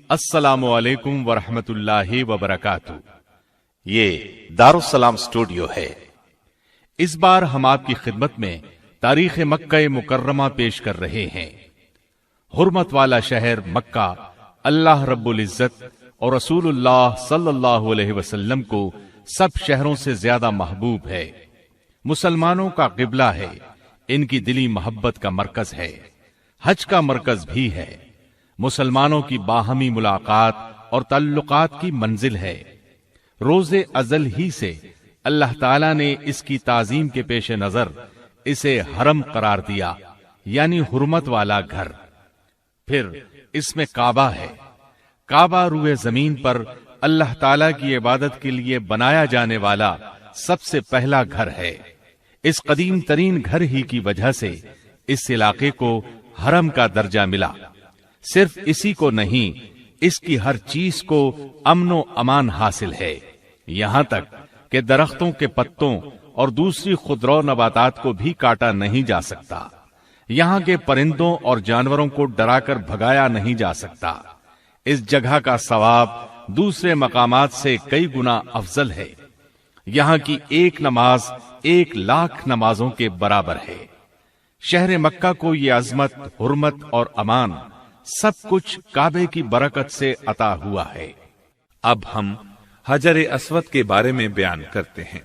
السلام علیکم ورحمۃ اللہ وبرکاتہ۔ یہ دارالسلام اسٹوڈیو ہے۔ اس بار ہم آپ کی خدمت میں تاریخ مکہ مکرمہ پیش کر رہے ہیں۔ حرمت والا شہر مکہ اللہ رب العزت اور رسول اللہ صلی اللہ علیہ وسلم کو سب شہروں سے زیادہ محبوب ہے۔ مسلمانوں کا قبلہ ہے، ان کی دلی محبت کا مرکز ہے، حج کا مرکز بھی ہے، مسلمانوں کی باہمی ملاقات اور تعلقات کی منزل ہے۔ روز ازل ہی سے اللہ تعالیٰ نے اس کی تعظیم کے پیش نظر اسے حرم قرار دیا، یعنی حرمت والا گھر۔ پھر اس میں کعبہ ہے۔ کعبہ روئے زمین پر اللہ تعالیٰ کی عبادت کے لیے بنایا جانے والا سب سے پہلا گھر ہے۔ اس قدیم ترین گھر ہی کی وجہ سے اس علاقے کو حرم کا درجہ ملا۔ صرف اسی کو نہیں، اس کی ہر چیز کو امن و امان حاصل ہے، یہاں تک کہ درختوں کے پتوں اور دوسری خضرو نباتات کو بھی کاٹا نہیں جا سکتا۔ یہاں کے پرندوں اور جانوروں کو ڈرا کر بھگایا نہیں جا سکتا۔ اس جگہ کا ثواب دوسرے مقامات سے کئی گنا افضل ہے۔ یہاں کی ایک نماز 1,00,000 نمازوں کے برابر ہے۔ شہر مکہ کو یہ عظمت، حرمت اور امان سب کچھ کعبے کی برکت سے عطا ہوا ہے۔ اب ہم حجر اسود کے بارے میں بیان کرتے ہیں۔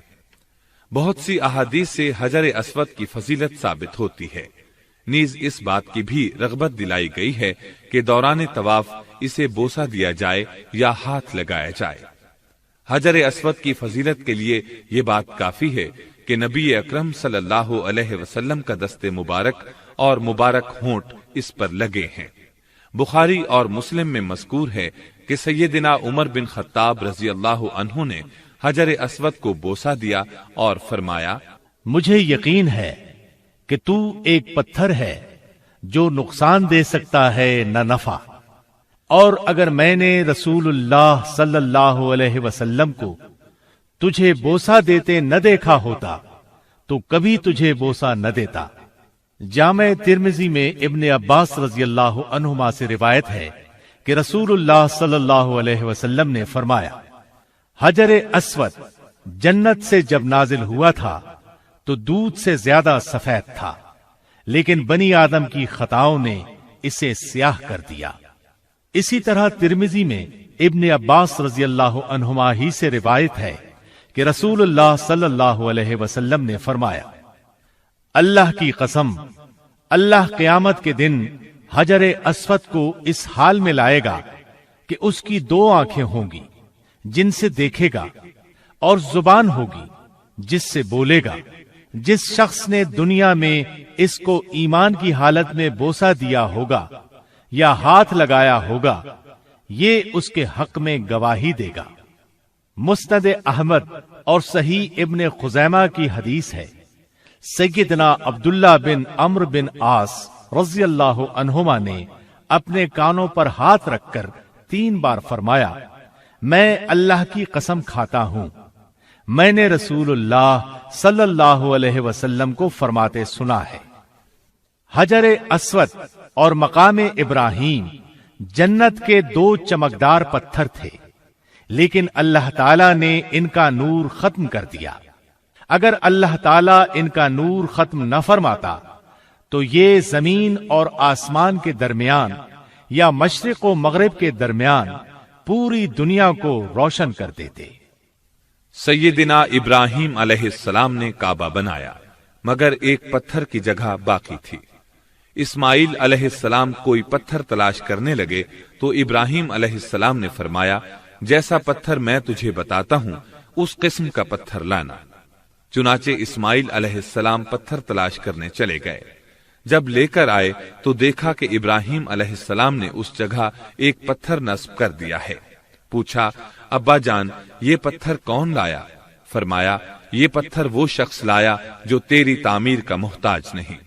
بہت سی احادیث سے حجر اسود کی فضیلت ثابت ہوتی ہے، نیز اس بات کی بھی رغبت دلائی گئی ہے کہ دوران طواف اسے بوسہ دیا جائے یا ہاتھ لگایا جائے۔ حجر اسود کی فضیلت کے لیے یہ بات کافی ہے کہ نبی اکرم صلی اللہ علیہ وسلم کا دست مبارک اور مبارک ہونٹ اس پر لگے ہیں۔ بخاری اور مسلم میں مذکور ہے کہ سیدنا عمر بن خطاب رضی اللہ عنہ نے حجر اسود کو بوسہ دیا اور فرمایا، مجھے یقین ہے کہ تو ایک پتھر ہے جو نقصان دے سکتا ہے نہ نفع، اور اگر میں نے رسول اللہ صلی اللہ علیہ وسلم کو تجھے بوسہ دیتے نہ دیکھا ہوتا تو کبھی تجھے بوسہ نہ دیتا۔ جامع ترمذی میں ابن عباس رضی اللہ عنہما سے روایت ہے کہ رسول اللہ صلی اللہ علیہ وسلم نے فرمایا، حجر اسود جنت سے جب نازل ہوا تھا تو دودھ سے زیادہ سفید تھا، لیکن بنی آدم کی خطاؤں نے اسے سیاہ کر دیا۔ اسی طرح ترمذی میں ابن عباس رضی اللہ عنہما ہی سے روایت ہے کہ رسول اللہ صلی اللہ علیہ وسلم نے فرمایا، اللہ کی قسم، اللہ قیامت کے دن حجر اسود کو اس حال میں لائے گا کہ اس کی 2 آنکھیں ہوں گی جن سے دیکھے گا، اور زبان ہوگی جس سے بولے گا۔ جس شخص نے دنیا میں اس کو ایمان کی حالت میں بوسہ دیا ہوگا یا ہاتھ لگایا ہوگا، یہ اس کے حق میں گواہی دے گا۔ مسند احمد اور صحیح ابن خزیمہ کی حدیث ہے، سیدنا عبداللہ بن عمرو بن عاص رضی اللہ عنہما نے اپنے کانوں پر ہاتھ رکھ کر 3 بار فرمایا، میں اللہ کی قسم کھاتا ہوں، میں نے رسول اللہ صلی اللہ علیہ وسلم کو فرماتے سنا ہے۔ حجر اسود اور مقام ابراہیم جنت کے 2 چمکدار پتھر تھے، لیکن اللہ تعالیٰ نے ان کا نور ختم کر دیا۔ اگر اللہ تعالیٰ ان کا نور ختم نہ فرماتا تو یہ زمین اور آسمان کے درمیان یا مشرق و مغرب کے درمیان پوری دنیا کو روشن کر دیتے۔ سیدنا ابراہیم علیہ السلام نے کعبہ بنایا، مگر ایک پتھر کی جگہ باقی تھی۔ اسماعیل علیہ السلام کوئی پتھر تلاش کرنے لگے تو ابراہیم علیہ السلام نے فرمایا، جیسا پتھر میں تجھے بتاتا ہوں اس قسم کا پتھر لانا۔ چنانچہ اسماعیل علیہ السلام پتھر تلاش کرنے چلے گئے۔ جب لے کر آئے تو دیکھا کہ ابراہیم علیہ السلام نے اس جگہ ایک پتھر نصب کر دیا ہے۔ پوچھا، ابا جان یہ پتھر کون لایا؟ فرمایا، یہ پتھر وہ شخص لایا جو تیری تعمیر کا محتاج نہیں،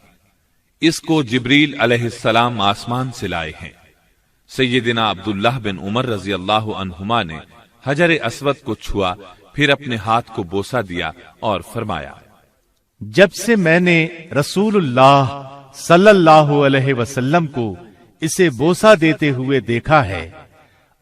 اس کو جبریل علیہ السلام آسمان سے لائے ہیں۔ سیدنا عبداللہ بن عمر رضی اللہ عنہما نے حجر اسود کو چھوا، پھر اپنے ہاتھ کو بوسہ دیا اور فرمایا، جب سے میں نے رسول اللہ صلی اللہ علیہ وسلم کو اسے بوسہ دیتے ہوئے دیکھا ہے،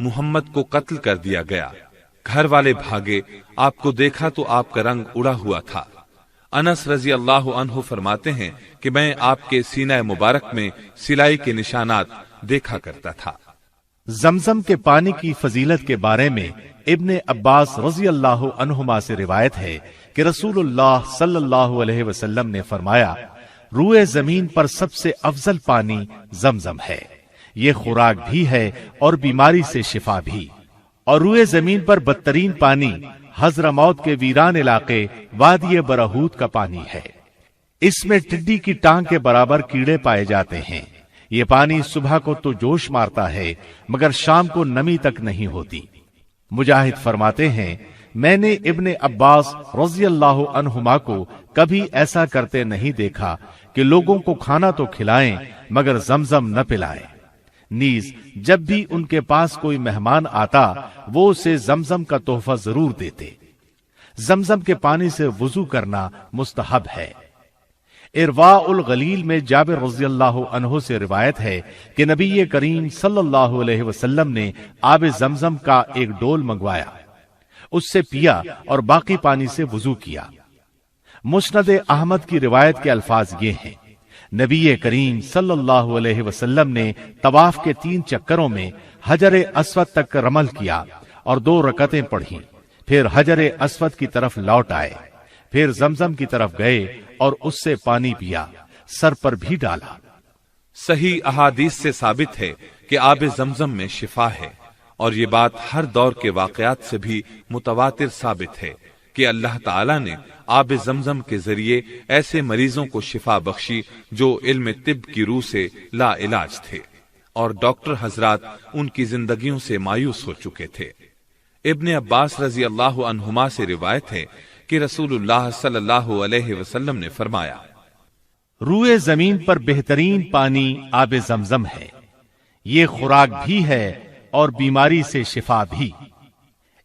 محمد کو قتل کر دیا گیا۔ گھر والے بھاگے، آپ کو دیکھا تو آپ کا رنگ اڑا ہوا تھا۔ انس رضی اللہ عنہ فرماتے ہیں کہ میں آپ کے سینہ مبارک میں سلائی کے نشانات دیکھا کرتا تھا۔ زمزم کے پانی کی فضیلت کے بارے میں ابن عباس رضی اللہ عنہما سے روایت ہے کہ رسول اللہ صلی اللہ علیہ وسلم نے فرمایا، روئے زمین پر سب سے افضل پانی زمزم ہے، یہ خوراک بھی ہے اور بیماری سے شفا بھی، اور روئے زمین پر بدترین پانی حضرموت کے ویران علاقے وادی برہوت کا پانی ہے، اس میں ٹڈی کی ٹانگ کے برابر کیڑے پائے جاتے ہیں، یہ پانی صبح کو تو جوش مارتا ہے مگر شام کو نمی تک نہیں ہوتی۔ مجاہد فرماتے ہیں، میں نے ابن عباس رضی اللہ عنہما کو کبھی ایسا کرتے نہیں دیکھا کہ لوگوں کو کھانا تو کھلائیں مگر زمزم نہ پلائیں، نیز جب بھی ان کے پاس کوئی مہمان آتا وہ اسے زمزم کا تحفہ ضرور دیتے۔ زمزم کے پانی سے وضو کرنا مستحب ہے۔ ارواء الغلیل میں جابر رضی اللہ عنہ سے روایت ہے کہ نبی کریم صلی اللہ علیہ وسلم نے آب زمزم کا ایک ڈول منگوایا، اس سے پیا اور باقی پانی سے وضو کیا۔ مسند احمد کی روایت کے الفاظ یہ ہیں، نبی کریم صلی اللہ علیہ وسلم نے طواف کے 3 چکروں میں حجر اسود تک رمل کیا اور 2 رکعتیں پڑھیں، پھر حجر اسود کی طرف لوٹ آئے، پھر زمزم کی طرف گئے اور اس سے پانی پیا، سر پر بھی ڈالا۔ صحیح احادیث سے ثابت ہے کہ آب زمزم میں شفا ہے، اور یہ بات ہر دور کے واقعات سے بھی متواتر ثابت ہے کہ اللہ تعالیٰ نے آب زمزم کے ذریعے ایسے مریضوں کو شفا بخشی جو علم طب کی روح سے لا علاج تھے، اور ڈاکٹر حضرات ان کی زندگیوں سے مایوس ہو چکے تھے۔ ابن عباس رضی اللہ عنہما سے روایت ہے کہ رسول اللہ صلی اللہ علیہ وسلم نے فرمایا، روئے زمین پر بہترین پانی آب زمزم ہے، یہ خوراک بھی ہے اور بیماری سے شفا بھی،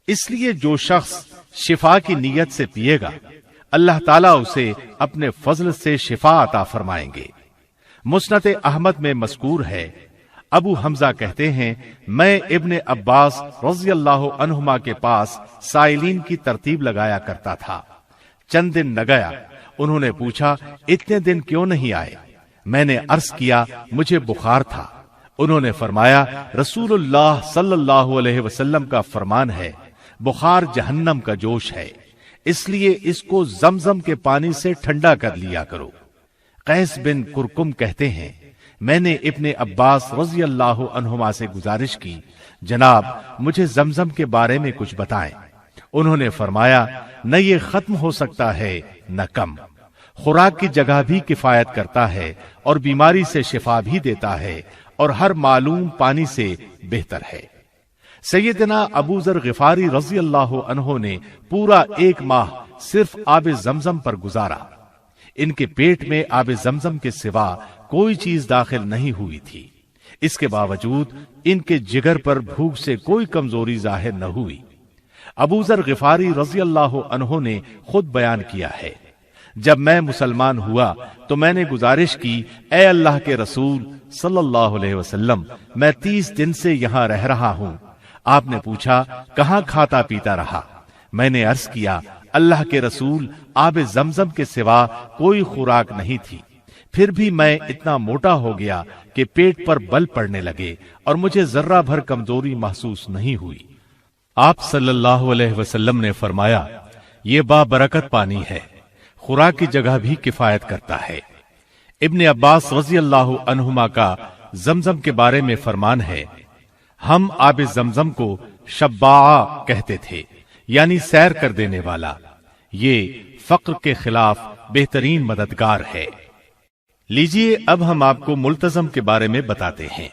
اس لیے جو شخص شفا کی نیت سے پیے گا اللہ تعالیٰ اسے اپنے فضل سے شفا عطا فرمائیں گے۔ مسند احمد میں مذکور ہے، ابو حمزہ کہتے ہیں، میں ابن عباس رضی اللہ عنہما کے پاس سائلین کی ترتیب لگایا کرتا تھا، چند دن نہ گیا، انہوں نے پوچھا اتنے دن کیوں نہیں آئے؟ میں نے عرض کیا مجھے بخار تھا، انہوں نے فرمایا رسول اللہ صلی اللہ علیہ وسلم کا فرمان ہے، بخار جہنم کا جوش ہے، اس لیے اس کو زمزم کے پانی سے ٹھنڈا کر لیا کرو۔ قیس بن کرکم کہتے ہیں، میں نے ابن عباس رضی اللہ عنہما سے گزارش کی، جناب مجھے زمزم کے بارے میں کچھ بتائیں۔ انہوں نے فرمایا نہ یہ ختم ہو سکتا ہے نہ کم، خوراک کی جگہ بھی کفایت کرتا ہے اور بیماری سے شفا بھی دیتا ہے اور ہر معلوم پانی سے بہتر ہے۔ سیدنا ابو ذر غفاری رضی اللہ عنہ نے پورا 1 ماہ صرف آب زمزم پر گزارا، ان کے پیٹ میں آب زمزم کے سوا کوئی چیز داخل نہیں ہوئی تھی، اس کے باوجود ان کے جگر پر بھوک سے کوئی کمزوری ظاہر نہ ہوئی۔ ابو ذر غفاری رضی اللہ عنہ نے خود بیان کیا ہے، جب میں مسلمان ہوا تو میں نے گزارش کی، اے اللہ کے رسول صلی اللہ علیہ وسلم، میں 30 دن سے یہاں رہ رہا ہوں۔ آپ نے پوچھا کہاں کھاتا پیتا رہا؟ میں نے عرض کیا اللہ کے رسول، آب زمزم کے سوا کوئی خوراک نہیں تھی، پھر بھی میں اتنا موٹا ہو گیا کہ پیٹ پر بل پڑنے لگے اور مجھے ذرہ بھر کمزوری محسوس نہیں ہوئی۔ آپ صلی اللہ علیہ وسلم نے فرمایا یہ بابرکت پانی ہے، خوراک کی جگہ بھی کفایت کرتا ہے۔ ابن عباس رضی اللہ عنہما کا زمزم کے بارے میں فرمان ہے، ہم آب زمزم کو شباع کہتے تھے، یعنی سیر کر دینے والا، یہ فقر کے خلاف بہترین مددگار ہے۔ لیجئے اب ہم آپ کو ملتزم کے بارے میں بتاتے ہیں۔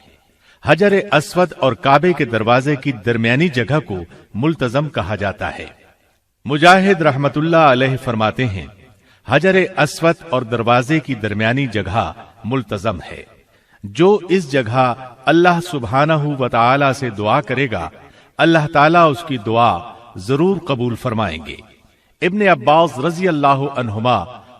حجر اسود اور کعبے کے دروازے کی درمیانی جگہ کو ملتزم کہا جاتا ہے۔ مجاہد رحمت اللہ علیہ فرماتے ہیں، حجر اسود اور دروازے کی درمیانی جگہ ملتزم ہے، جو اس جگہ اللہ سبحانہ و تعالی سے دعا کرے گا اللہ تعالیٰ اس کی دعا ضرور قبول فرمائیں گے۔ ابن عباس رضی اللہ عنہما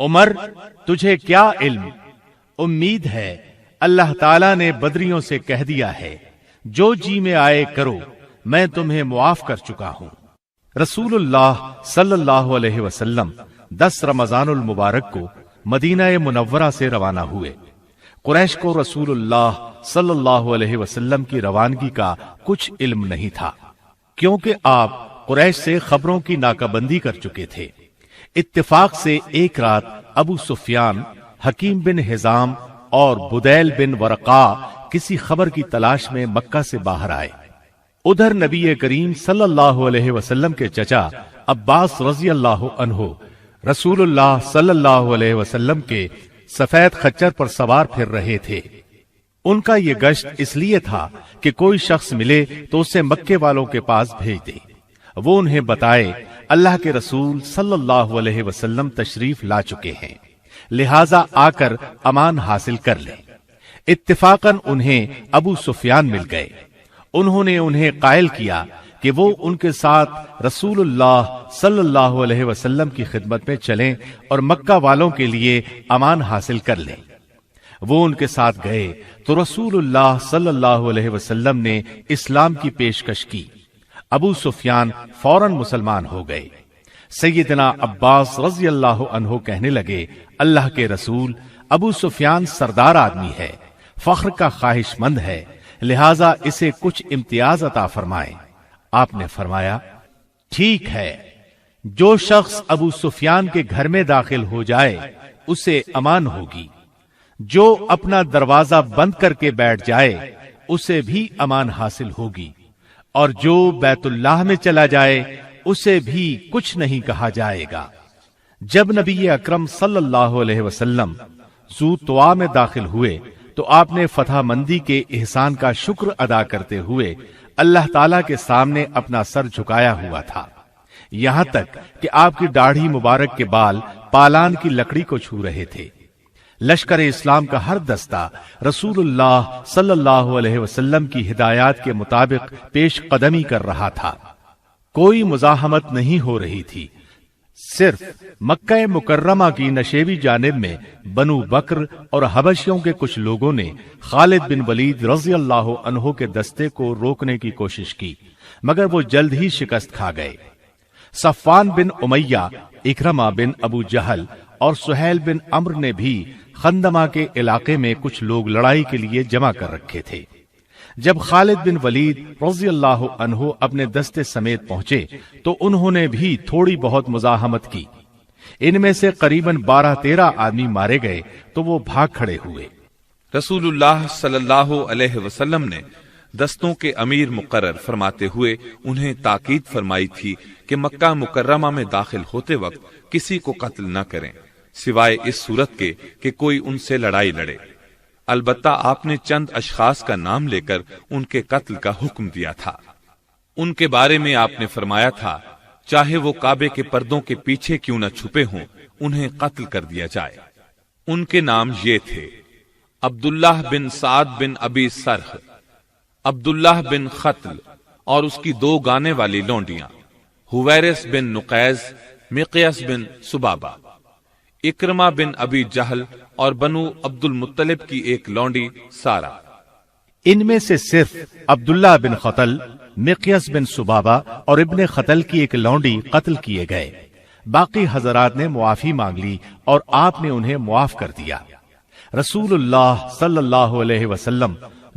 عمر تجھے کیا علم، امید ہے اللہ تعالیٰ نے بدریوں سے کہہ دیا ہے جو جی میں آئے کرو، میں تمہیں معاف کر چکا ہوں۔ رسول اللہ صلی اللہ علیہ وسلم 10 رمضان المبارک کو مدینہ منورہ سے روانہ ہوئے۔ قریش کو رسول اللہ صلی اللہ علیہ وسلم کی روانگی کا کچھ علم نہیں تھا، کیونکہ آپ قریش سے خبروں کی ناکہ بندی کر چکے تھے۔ اتفاق سے ایک رات ابو سفیان، حکیم بن حزام اور بدیل بن ورقا کسی خبر کی تلاش میں مکہ سے باہر آئے۔ ادھر نبی کریم صلی اللہ علیہ وسلم کے چچا عباس رضی اللہ عنہ رسول اللہ صلی اللہ علیہ وسلم کے سفید خچر پر سوار پھر رہے تھے۔ ان کا یہ گشت اس لیے تھا کہ کوئی شخص ملے تو اسے مکے والوں کے پاس بھیج دے، وہ انہیں بتائے اللہ کے رسول صلی اللہ علیہ وسلم تشریف لا چکے ہیں، لہذا آ کر امان حاصل کر لیں۔ اتفاقاً انہیں ابو سفیان مل گئے۔ انہوں نے انہیں قائل کیا کہ وہ ان کے ساتھ رسول اللہ صلی اللہ علیہ وسلم کی خدمت میں چلیں اور مکہ والوں کے لیے امان حاصل کر لیں۔ وہ ان کے ساتھ گئے تو رسول اللہ صلی اللہ علیہ وسلم نے اسلام کی پیشکش کی۔ ابو سفیان فوراً مسلمان ہو گئے۔ سیدنا عباس رضی اللہ عنہ کہنے لگے، اللہ کے رسول، ابو سفیان سردار آدمی ہے، فخر کا خواہش مند ہے، لہذا اسے کچھ امتیاز عطا فرمائیں۔ آپ نے فرمایا، ٹھیک ہے، جو شخص ابو سفیان کے گھر میں داخل ہو جائے اسے امان ہوگی، جو اپنا دروازہ بند کر کے بیٹھ جائے اسے بھی امان حاصل ہوگی، اور جو بیت اللہ میں چلا جائے اسے بھی کچھ نہیں کہا جائے گا۔ جب نبی اکرم صلی اللہ علیہ وسلم ذو طوا میں داخل ہوئے تو آپ نے فتح مندی کے احسان کا شکر ادا کرتے ہوئے اللہ تعالیٰ کے سامنے اپنا سر جھکایا ہوا تھا، یہاں تک کہ آپ کی داڑھی مبارک کے بال پالان کی لکڑی کو چھو رہے تھے۔ لشکر اسلام کا ہر دستہ رسول اللہ صلی اللہ علیہ وسلم کی ہدایات کے مطابق پیش قدمی کر رہا تھا، کوئی مزاحمت نہیں ہو رہی تھی۔ صرف مکہ مکرمہ کی نشیبی جانب میں بنو بکر اور حبشیوں کے کچھ لوگوں نے خالد بن ولید رضی اللہ عنہ کے دستے کو روکنے کی کوشش کی، مگر وہ جلد ہی شکست کھا گئے۔ صفوان بن امیہ، اکرمہ بن ابو جہل اور سہیل بن عمرو نے بھی خندمہ کے علاقے میں کچھ لوگ لڑائی کے لیے جمع کر رکھے تھے۔ جب خالد بن ولید رضی اللہ عنہ اپنے دستے سمیت پہنچے تو انہوں نے بھی تھوڑی بہت مزاحمت کی۔ ان میں سے قریباً 12-13 آدمی مارے گئے تو وہ بھاگ کھڑے ہوئے۔ رسول اللہ صلی اللہ علیہ وسلم نے دستوں کے امیر مقرر فرماتے ہوئے انہیں تاکید فرمائی تھی کہ مکہ مکرمہ میں داخل ہوتے وقت کسی کو قتل نہ کریں سوائے اس صورت کے کہ کوئی ان سے لڑائی لڑے۔ البتہ آپ نے چند اشخاص کا نام لے کر ان کے قتل کا حکم دیا تھا۔ ان کے بارے میں آپ نے فرمایا تھا چاہے وہ کعبے کے پردوں کے پیچھے کیوں نہ چھپے ہوں انہیں قتل کر دیا جائے۔ ان کے نام یہ تھے: عبداللہ بن سعد بن ابی سرح، عبداللہ بن قتل اور اس کی 2 گانے والی لونڈیاں، حویرث بن نقیز، مقیاس بن سبابہ، اکرمہ بن ابی جہل اور بنو عبد المطلب کی ایک لونڈی سارا۔ ان میں سے صرف عبداللہ بن قتل، مقیاس بن سبابہ اور ابن قتل کی ایک لونڈی قتل کیے گئے۔ باقی حضرات نے معافی مانگ لی اور آپ نے انہیں معاف کر دیا۔ رسول اللہ صلی اللہ علیہ وسلم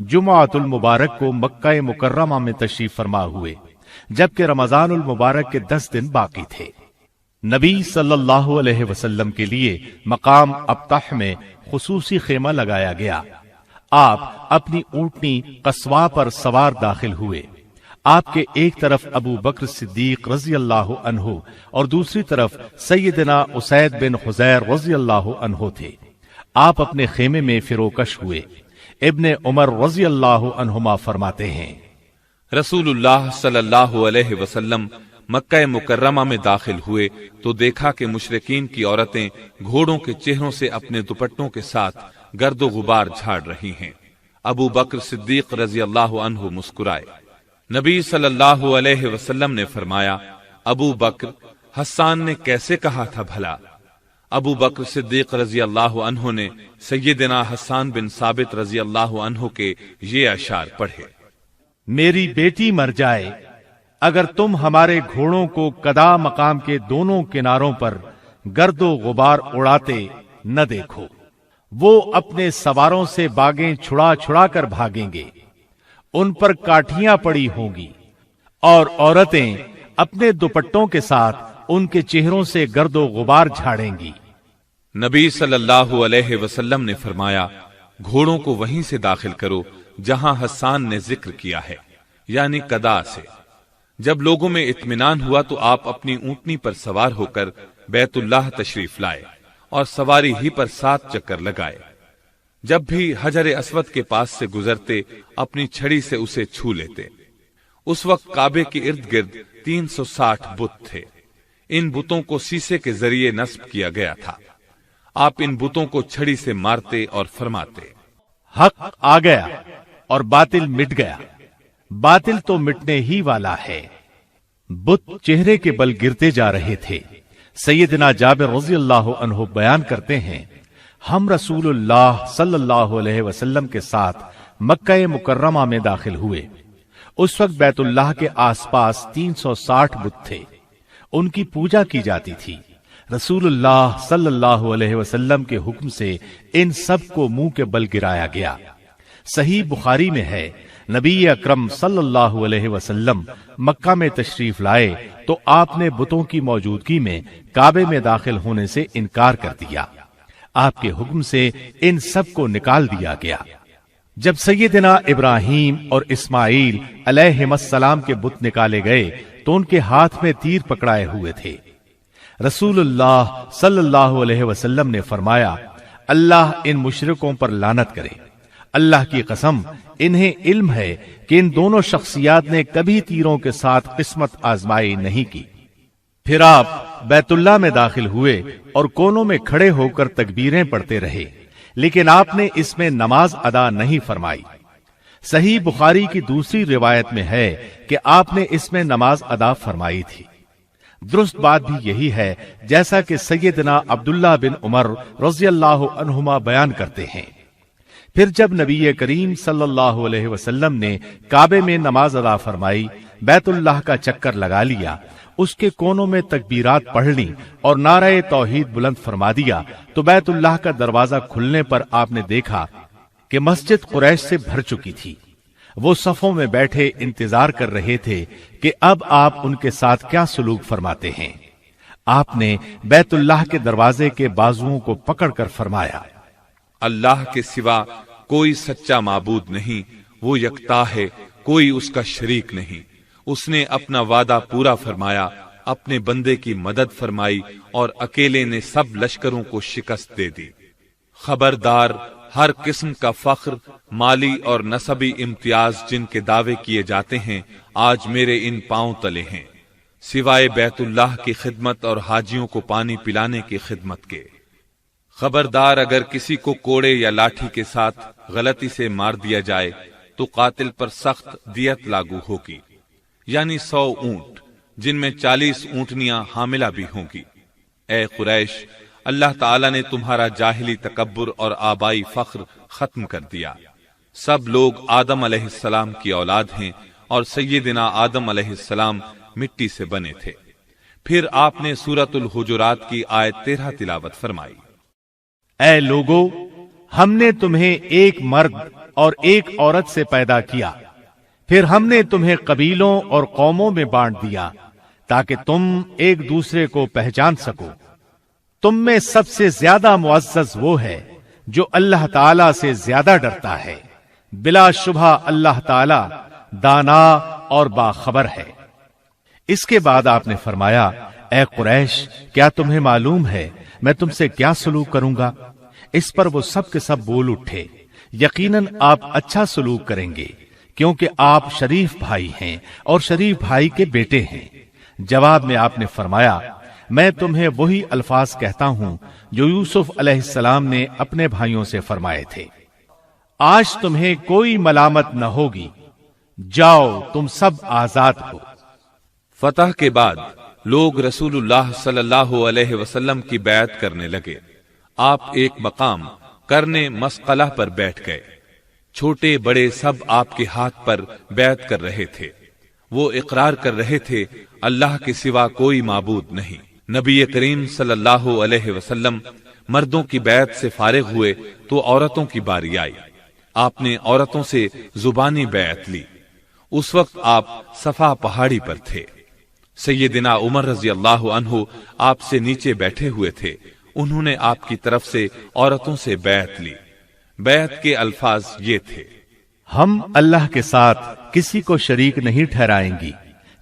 جمعۃ المبارک کو مکہ مکرمہ میں تشریف فرما ہوئے، جبکہ رمضان المبارک کے 10 دن باقی تھے۔ نبی صلی اللہ علیہ وسلم کے لیے مقام ابطح میں خصوصی خیمہ لگایا گیا۔ آپ اپنی اونٹنی قصواء پر سوار داخل ہوئے۔ آپ کے ایک طرف ابو بکر صدیق رضی اللہ عنہ اور دوسری طرف سیدنا اسید بن حضیر رضی اللہ عنہ تھے۔ آپ اپنے خیمے میں فروکش ہوئے۔ ابن عمر رضی اللہ عنہما فرماتے ہیں، رسول اللہ صلی اللہ علیہ وسلم مکہ مکرمہ میں داخل ہوئے تو دیکھا کہ مشرکین کی عورتیں گھوڑوں کے چہروں سے اپنے دوپٹوں کے ساتھ گرد و غبار جھاڑ رہی ہیں۔ ابو بکر صدیق رضی اللہ عنہ مسکرائے۔ نبی صلی اللہ علیہ وسلم نے فرمایا، ابو بکر، حسان نے کیسے کہا تھا بھلا؟ ابو بکر صدیق رضی اللہ عنہ نے سیدنا حسان بن ثابت رضی اللہ عنہ کے یہ اشعار پڑھے: میری بیٹی مر جائے اگر تم ہمارے گھوڑوں کو کدا مقام کے دونوں کناروں پر گرد و غبار اڑاتے نہ دیکھو، وہ اپنے سواروں سے باغیں چھڑا چھڑا کر بھاگیں گے، ان پر کاٹھیاں پڑی ہوں گی، اور عورتیں اپنے دوپٹوں کے ساتھ ان کے چہروں سے گرد و غبار جھاڑیں گی۔ نبی صلی اللہ علیہ وسلم نے فرمایا، گھوڑوں کو وہیں سے داخل کرو جہاں حسان نے ذکر کیا ہے، یعنی کدا سے۔ جب لوگوں میں اطمینان ہوا تو آپ اپنی اونٹنی پر سوار ہو کر بیت اللہ تشریف لائے اور سواری ہی پر 7 چکر لگائے۔ جب بھی حجر اسود کے پاس سے گزرتے اپنی چھڑی سے اسے چھو لیتے۔ اس وقت کعبے کے ارد گرد 360 بت تھے۔ ان بتوں کو سیسے کے ذریعے نصب کیا گیا تھا۔ آپ ان بتوں کو چھڑی سے مارتے اور فرماتے: حق آ گیا اور باطل مٹ گیا، باطل تو مٹنے ہی والا ہے۔ بت چہرے کے بل گرتے جا رہے تھے۔ سیدنا جابر رضی اللہ عنہ بیان کرتے ہیں، ہم رسول اللہ صلی اللہ علیہ وسلم کے ساتھ مکہ مکرمہ میں داخل ہوئے۔ اس وقت بیت اللہ کے آس پاس 360 بت تھے، ان کی پوجا کی جاتی تھی۔ رسول اللہ صلی اللہ علیہ وسلم کے حکم سے ان سب کو منہ کے بل گرایا گیا۔ صحیح بخاری میں ہے، نبی اکرم صلی اللہ علیہ وسلم مکہ میں تشریف لائے تو آپ نے بتوں کی موجودگی میں کعبے میں داخل ہونے سے انکار کر دیا۔ آپ کے حکم سے ان سب کو نکال دیا گیا۔ جب سیدنا ابراہیم اور اسماعیل علیہم السلام کے بت نکالے گئے تو ان کے ہاتھ میں تیر پکڑائے ہوئے تھے۔ رسول اللہ صلی اللہ علیہ وسلم نے فرمایا، اللہ ان مشرکوں پر لعنت کرے۔ اللہ کی قسم، انہیں علم ہے کہ ان دونوں شخصیات نے کبھی تیروں کے ساتھ قسمت آزمائی نہیں کی۔ پھر آپ بیت اللہ میں داخل ہوئے اور کونوں میں کھڑے ہو کر تکبیریں پڑھتے رہے، لیکن آپ نے اس میں نماز ادا نہیں فرمائی۔ صحیح بخاری کی دوسری روایت میں ہے کہ آپ نے اس میں نماز ادا فرمائی تھی۔ درست بات بھی یہی ہے جیسا کہ سیدنا عبداللہ بن عمر رضی اللہ عنہما بیان کرتے ہیں۔ پھر جب نبی کریم صلی اللہ علیہ وسلم نے کعبے میں نماز ادا فرمائی، بیت اللہ کا چکر لگا لیا، اس کے کونوں میں تکبیرات پڑھ لی اور نعرہ توحید بلند فرما دیا تو بیت اللہ کا دروازہ کھلنے پر آپ نے دیکھا کہ مسجد قریش سے بھر چکی تھی۔ وہ صفوں میں بیٹھے انتظار کر رہے تھے کہ اب آپ ان کے ساتھ کیا سلوک فرماتے ہیں۔ آپ نے بیت اللہ کے دروازے کے بازوؤں کو پکڑ کر فرمایا، اللہ کے سوا کوئی سچا معبود نہیں، وہ یکتا ہے، کوئی اس کا شریک نہیں۔ اس نے اپنا وعدہ پورا فرمایا، اپنے بندے کی مدد فرمائی اور اکیلے نے سب لشکروں کو شکست دے دی۔ خبردار، ہر قسم کا فخر، مالی اور نسبی امتیاز جن کے دعوے کیے جاتے ہیں، آج میرے ان پاؤں تلے ہیں، سوائے بیت اللہ کی خدمت اور حاجیوں کو پانی پلانے کی خدمت کے۔ خبردار، اگر کسی کو کوڑے یا لاٹھی کے ساتھ غلطی سے مار دیا جائے تو قاتل پر سخت دیت لاگو ہوگی، یعنی 100 اونٹ، جن میں 40 اونٹنیاں حاملہ بھی ہوں گی۔ اے قریش، اللہ تعالیٰ نے تمہارا جاہلی تکبر اور آبائی فخر ختم کر دیا۔ سب لوگ آدم علیہ السلام کی اولاد ہیں اور سیدنا آدم علیہ السلام مٹی سے بنے تھے۔ پھر آپ نے سورۃ الحجرات کی آیت 13 تلاوت فرمائی، اے لوگو، ہم نے تمہیں ایک مرد اور ایک عورت سے پیدا کیا، پھر ہم نے تمہیں قبیلوں اور قوموں میں بانٹ دیا تاکہ تم ایک دوسرے کو پہچان سکو۔ تم میں سب سے زیادہ معزز وہ ہے جو اللہ تعالی سے زیادہ ڈرتا ہے، بلا شبہ اللہ تعالی دانا اور باخبر ہے۔ اس کے بعد آپ نے فرمایا، اے قریش، کیا تمہیں معلوم ہے میں تم سے کیا سلوک کروں گا؟ اس پر وہ سب کے سب بول اٹھے، یقیناً آپ اچھا سلوک کریں گے، کیونکہ آپ شریف بھائی ہیں اور شریف بھائی کے بیٹے ہیں۔ جواب میں آپ نے فرمایا، میں تمہیں وہی الفاظ کہتا ہوں جو یوسف علیہ السلام نے اپنے بھائیوں سے فرمائے تھے، آج تمہیں کوئی ملامت نہ ہوگی، جاؤ تم سب آزاد ہو۔ فتح کے بعد لوگ رسول اللہ صلی اللہ علیہ وسلم کی بیعت کرنے لگے۔ آپ ایک مقام کرنے مسقلہ پر بیٹھ گئے۔ چھوٹے بڑے سب آپ کے ہاتھ پر بیعت کر رہے تھے۔ وہ اقرار کر رہے تھے اللہ کے سوا کوئی معبود نہیں۔ نبی کریم صلی اللہ علیہ وسلم مردوں کی بیعت سے فارغ ہوئے تو عورتوں کی باری آئی۔ آپ نے عورتوں سے زبانی بیعت لی۔ اس وقت آپ صفا پہاڑی پر تھے۔ سیدنا عمر رضی اللہ عنہ آپ سے نیچے بیٹھے ہوئے تھے۔ انہوں نے آپ کی طرف سے عورتوں سے بیعت لی۔ بیعت کے الفاظ یہ تھے: ہم اللہ کے ساتھ کسی کو شریک نہیں ٹھہرائیں گی،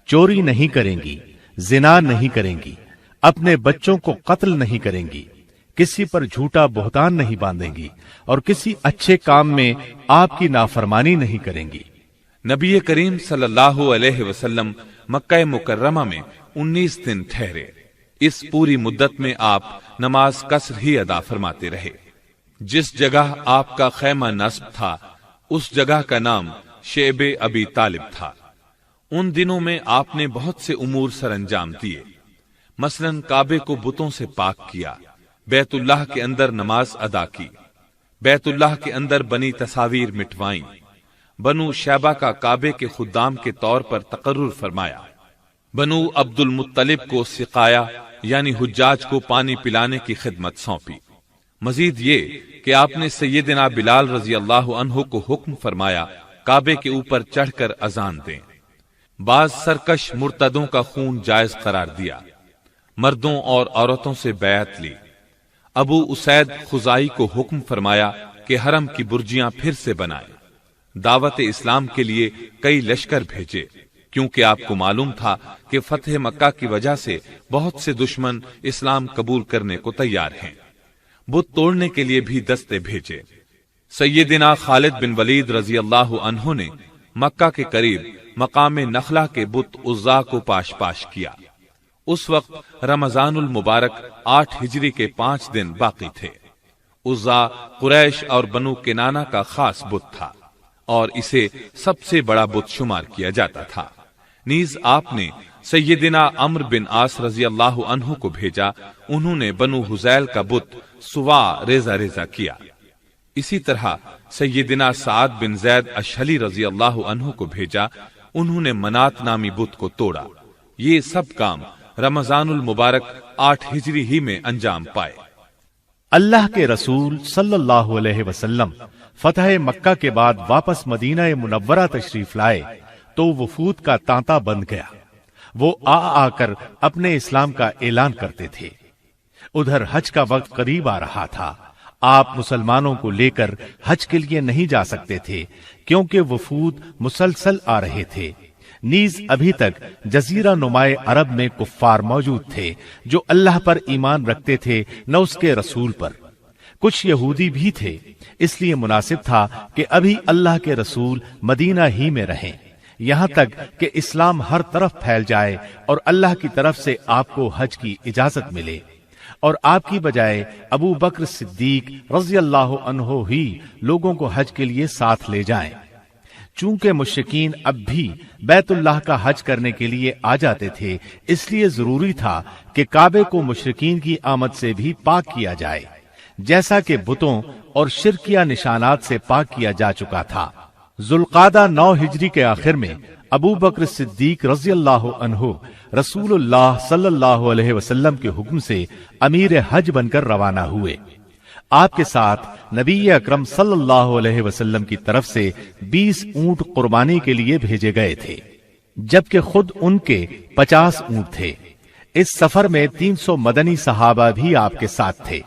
چوری نہیں کریں گی، زنا نہیں کریں گی، اپنے بچوں کو قتل نہیں کریں گی، کسی پر جھوٹا بہتان نہیں باندھیں گی، اور کسی اچھے کام میں آپ کی نافرمانی نہیں کریں گی۔ نبی کریم صلی اللہ علیہ وسلم مکہ مکرمہ میں 19 دن ٹھہرے۔ اس پوری مدت میں آپ نماز قصر ہی ادا فرماتے رہے۔ جس جگہ آپ کا خیمہ نصب تھا اس جگہ کا نام شعب ابی طالب تھا۔ ان دنوں میں آپ نے بہت سے امور سر انجام دیے، مثلا کعبے کو بتوں سے پاک کیا، بیت اللہ کے اندر نماز ادا کی، بیت اللہ کے اندر بنی تصاویر مٹوائیں، بنو شیبہ کا کعبے کے خدام کے طور پر تقرر فرمایا، بنو عبد المطلب کو سقایا یعنی حجاج کو پانی پلانے کی خدمت سونپی۔ مزید یہ کہ آپ نے سیدنا بلال رضی اللہ عنہ کو حکم فرمایا کعبے کے اوپر چڑھ کر اذان دیں۔ بعض سرکش مرتدوں کا خون جائز قرار دیا۔ مردوں اور عورتوں سے بیعت لی۔ ابو اسید خزائی کو حکم فرمایا کہ حرم کی برجیاں پھر سے بنائیں۔ دعوت اسلام کے لیے کئی لشکر بھیجے، کیونکہ آپ کو معلوم تھا کہ فتح مکہ کی وجہ سے بہت سے دشمن اسلام قبول کرنے کو تیار ہیں۔ بت توڑنے کے لیے بھی دستے بھیجے۔ سیدنا خالد بن ولید رضی اللہ عنہ نے مکہ کے قریب مقام نخلہ کے بت عزا کو پاش پاش کیا۔ اس وقت رمضان المبارک 8 ہجری کے 5 دن باقی تھے۔ عزا قریش اور بنو کنانہ کا خاص بت تھا اور اسے سب سے بڑا بت شمار کیا جاتا تھا۔ نیز آپ نے سیدنا عمرو بن عاص رضی اللہ عنہ کو بھیجا۔ انہوں نے بنو حذیل کا بت سوا ریزہ ریزہ کیا۔ اسی طرح سیدنا سعد بن زید اشہلی رضی اللہ عنہ کو بھیجا۔ انہوں نے منات نامی بت کو توڑا۔ یہ سب کام رمضان المبارک 8 ہجری ہی میں انجام پائے۔ اللہ کے رسول صلی اللہ علیہ وسلم فتح مکہ کے بعد واپس مدینہ منورہ تشریف لائے تو وفود کا تانتا بند گیا۔ وہ آ کر اپنے اسلام کا اعلان کرتے تھے۔ ادھر حج کا وقت قریب آ رہا تھا۔ آپ مسلمانوں کو لے کر حج کے لیے نہیں جا سکتے تھے کیونکہ وفود مسلسل آ رہے تھے۔ نیز ابھی تک جزیرہ نمائے عرب میں کفار موجود تھے جو اللہ پر ایمان رکھتے تھے نہ اس کے رسول پر۔ کچھ یہودی بھی تھے، اس لیے مناسب تھا کہ ابھی اللہ کے رسول مدینہ ہی میں رہیں، یہاں تک کہ اسلام ہر طرف پھیل جائے اور اللہ کی طرف سے آپ کو حج کی اجازت ملے، اور آپ کی بجائے ابو بکر صدیق رضی اللہ عنہ ہی لوگوں کو حج کے لیے ساتھ لے جائیں۔ چونکہ مشرکین اب بھی بیت اللہ کا حج کرنے کے لیے آ جاتے تھے، اس لیے ضروری تھا کہ کعبے کو مشرکین کی آمد سے بھی پاک کیا جائے، جیسا کہ بتوں اور شرکیہ نشانات سے پاک کیا جا چکا تھا۔ ذوالقعدہ 9 ہجری کے آخر میں ابو بکر صدیق رضی اللہ عنہ رسول اللہ صلی اللہ علیہ وسلم کے حکم سے امیر حج بن کر روانہ ہوئے۔ آپ کے ساتھ نبی اکرم صلی اللہ علیہ وسلم کی طرف سے 20 اونٹ قربانی کے لیے بھیجے گئے تھے، جبکہ خود ان کے 50 اونٹ تھے۔ اس سفر میں 300 مدنی صحابہ بھی آپ کے ساتھ تھے۔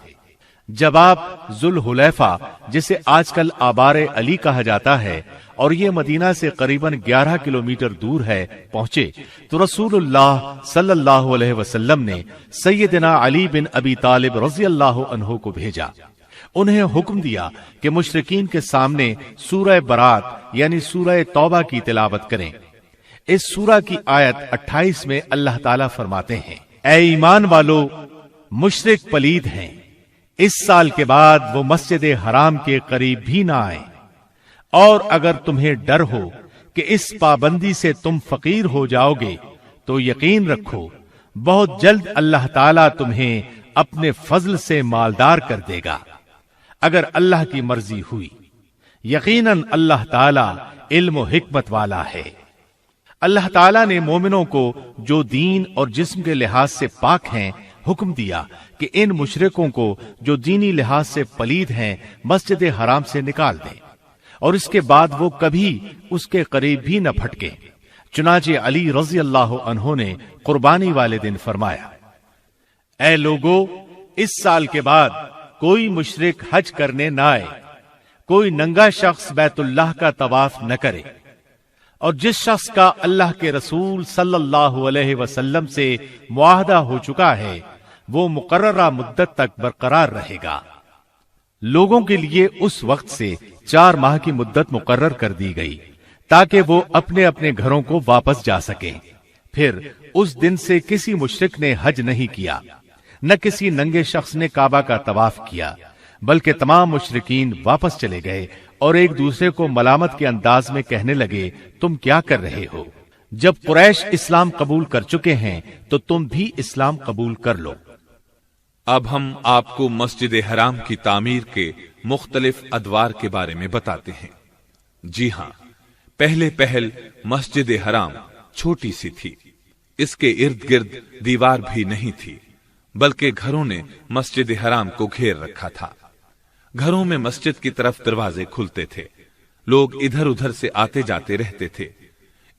جب آپ ذوالحلیفہ، جسے آج کل آبار علی کہا جاتا ہے اور یہ مدینہ سے قریباً 11 کلومیٹر دور ہے، پہنچے تو رسول اللہ صلی اللہ علیہ وسلم نے سیدنا علی بن ابی طالب رضی اللہ عنہ کو بھیجا۔ انہیں حکم دیا کہ مشرکین کے سامنے سورہ برات یعنی سورہ توبہ کی تلاوت کریں۔ اس سورہ کی آیت 28 میں اللہ تعالیٰ فرماتے ہیں: اے ایمان والو، مشرک پلید ہیں، اس سال کے بعد وہ مسجد حرام کے قریب بھی نہ آئیں، اور اگر تمہیں ڈر ہو کہ اس پابندی سے تم فقیر ہو جاؤ گے تو یقین رکھو بہت جلد اللہ تعالیٰ تمہیں اپنے فضل سے مالدار کر دے گا اگر اللہ کی مرضی ہوئی۔ یقیناً اللہ تعالیٰ علم و حکمت والا ہے۔ اللہ تعالیٰ نے مومنوں کو جو دین اور جسم کے لحاظ سے پاک ہیں حکم دیا کہ ان مشرکوں کو جو دینی لحاظ سے پلید ہیں مسجد حرام سے نکال دیں، اور اس کے بعد وہ کبھی اس کے قریب بھی نہ پھٹکے۔ چنانچہ علی رضی اللہ عنہ نے قربانی والے دن فرمایا، اے لوگو، اس سال کے بعد کوئی مشرک حج کرنے نہ آئے، کوئی ننگا شخص بیت اللہ کا طواف نہ کرے، اور جس شخص کا اللہ کے رسول صلی اللہ علیہ وسلم سے معاہدہ ہو چکا ہے وہ مقررہ مدت تک برقرار رہے گا۔ لوگوں کے لیے اس وقت سے 4 ماہ کی مدت مقرر کر دی گئی تاکہ وہ اپنے اپنے گھروں کو واپس جا سکیں۔ پھر اس دن سے کسی مشرک نے حج نہیں کیا، نہ کسی ننگے شخص نے کعبہ کا طواف کیا، بلکہ تمام مشرکین واپس چلے گئے اور ایک دوسرے کو ملامت کے انداز میں کہنے لگے، تم کیا کر رہے ہو؟ جب قریش اسلام قبول کر چکے ہیں تو تم بھی اسلام قبول کر لو۔ اب ہم آپ کو مسجد حرام کی تعمیر کے مختلف ادوار کے بارے میں بتاتے ہیں۔ جی ہاں، پہل مسجد حرام چھوٹی سی تھی، اس کے ارد گرد دیوار بھی نہیں تھی، بلکہ گھروں نے مسجد حرام کو گھیر رکھا تھا۔ گھروں میں مسجد کی طرف دروازے کھلتے تھے، لوگ ادھر ادھر سے آتے جاتے رہتے تھے،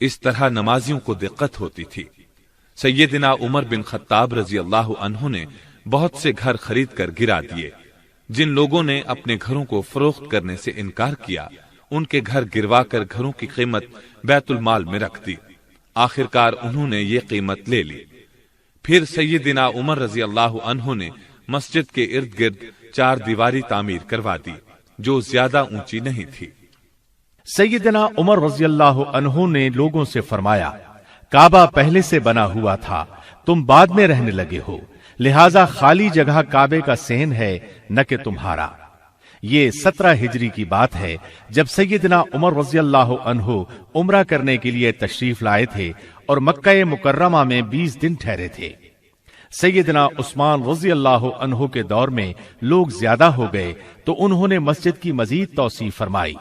اس طرح نمازیوں کو دقت ہوتی تھی۔ سیدنا عمر بن خطاب رضی اللہ عنہ نے بہت سے گھر خرید کر گرا دیے۔ جن لوگوں نے اپنے گھروں کو فروخت کرنے سے انکار کیا ان کے گھر گروا کر گھروں کی قیمت بیت المال میں رکھ دی۔ آخرکار انہوں نے یہ قیمت لے لی۔ پھر سیدنا عمر رضی اللہ عنہ نے مسجد کے ارد گرد 4 دیواری تعمیر کروا دی جو زیادہ اونچی نہیں تھی۔ سیدنا عمر رضی اللہ عنہ نے لوگوں سے فرمایا، کعبہ پہلے سے بنا ہوا تھا، تم بعد میں رہنے لگے ہو، لہذا خالی جگہ کعبے کا صحن ہے نہ کہ تمہارا۔ یہ 17 ہجری کی بات ہے جب سیدنا عمر رضی اللہ عنہ عمرہ کرنے کے لیے تشریف لائے تھے اور مکہ مکرمہ میں 20 دن ٹھہرے تھے۔ سیدنا عثمان رضی اللہ عنہ کے دور میں لوگ زیادہ ہو گئے تو انہوں نے مسجد کی مزید توسیع فرمائی۔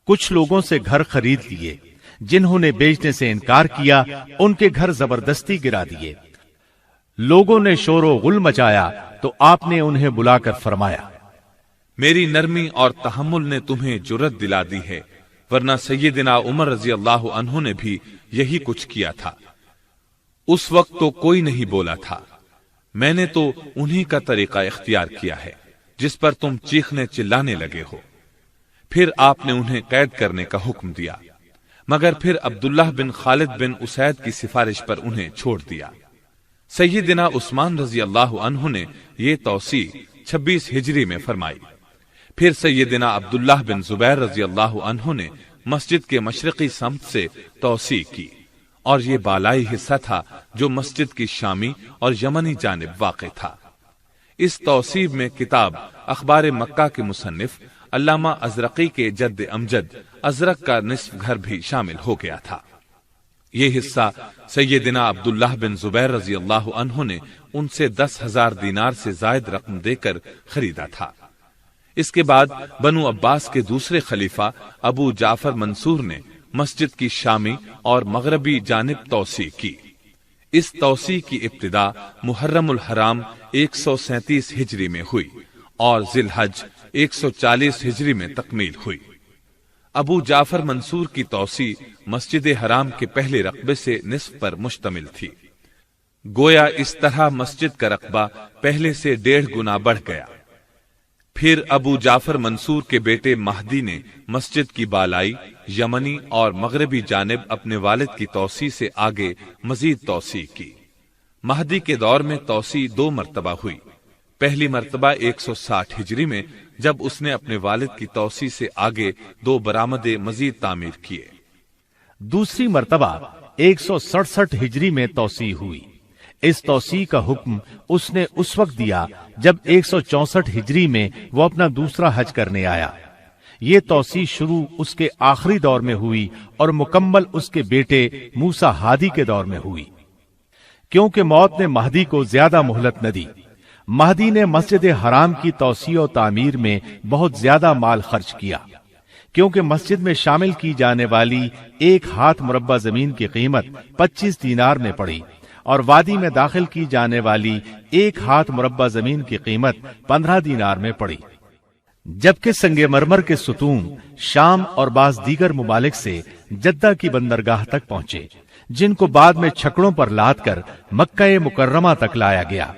کچھ لوگوں سے گھر خرید لیے، جنہوں نے بیچنے سے انکار کیا ان کے گھر زبردستی گرا دیے۔ لوگوں نے شور و غل مچایا تو آپ نے انہیں بلا کر فرمایا، میری نرمی اور تحمل نے تمہیں جرت دلا دی ہے، ورنہ سیدنا عمر رضی اللہ عنہ نے بھی یہی کچھ کیا تھا۔ اس وقت تو کوئی نہیں بولا تھا، میں نے تو انہی کا طریقہ اختیار کیا ہے جس پر تم چیخنے چلانے لگے ہو۔ پھر آپ نے انہیں قید کرنے کا حکم دیا، مگر پھر عبداللہ بن خالد بن اسید کی سفارش پر انہیں چھوڑ دیا۔ سیدنا عثمان رضی اللہ عنہ نے یہ توسیع 26 ہجری میں فرمائی۔ پھر سیدنا عبداللہ بن زبیر رضی اللہ عنہ نے مسجد کے مشرقی سمت سے توسیع کی، اور یہ بالائی حصہ تھا جو مسجد کی شامی اور یمنی جانب واقع تھا۔ اس توسیع میں کتاب اخبار مکہ کے مصنف علامہ ازرقی کے جد امجد ازرق کا نصف گھر بھی شامل ہو گیا تھا۔ یہ حصہ سیدنا عبداللہ بن زبیر رضی اللہ عنہ نے ان سے 10,000 دینار سے زائد رقم دے کر خریدا تھا۔ اس کے بعد بنو عباس کے دوسرے خلیفہ ابو جعفر منصور نے مسجد کی شامی اور مغربی جانب توسیع کی۔ اس توسیع کی ابتدا محرم الحرام 137 ہجری میں ہوئی اور ذی الحج 140 ہجری میں تکمیل ہوئی۔ ابو جعفر منصور کی توسیع مسجد حرام کے پہلے رقبے سے نصف پر مشتمل تھی۔ گویا اس طرح مسجد کا رقبہ پہلے سے 1.5 گنا بڑھ گیا۔ پھر ابو جعفر منصور کے بیٹے مہدی نے مسجد کی بالائی، یمنی اور مغربی جانب اپنے والد کی توسیع سے آگے مزید توسیع کی۔ مہدی کے دور میں توسیع 2 مرتبہ ہوئی۔ پہلی مرتبہ 160 ہجری میں جب اس نے اپنے والد کی توسیع سے آگے 2 برآمدے مزید تعمیر کیے۔ دوسری مرتبہ 167 ہجری میں توسیع ہوئی۔ اس توسیع کا حکم اس نے اس وقت دیا جب 164 ہجری میں وہ اپنا دوسرا حج کرنے آیا۔ یہ توسیع شروع اس کے آخری دور میں ہوئی اور مکمل اس کے بیٹے موسیٰ ہادی کے دور میں ہوئی، کیونکہ موت نے مہدی کو زیادہ مہلت نہ دی۔ مہدی نے مسجد حرام کی توسیع و تعمیر میں بہت زیادہ مال خرچ کیا، کیونکہ مسجد میں شامل کی جانے والی 1 ہاتھ مربع زمین کی قیمت 25 دینار میں پڑی، اور وادی میں داخل کی جانے والی 1 ہاتھ مربع زمین کی قیمت 15 دینار میں پڑی، جبکہ سنگ مرمر کے ستون شام اور بعض دیگر ممالک سے جدہ کی بندرگاہ تک پہنچے، جن کو بعد میں چھکڑوں پر لاد کر مکہ مکرمہ تک لایا گیا۔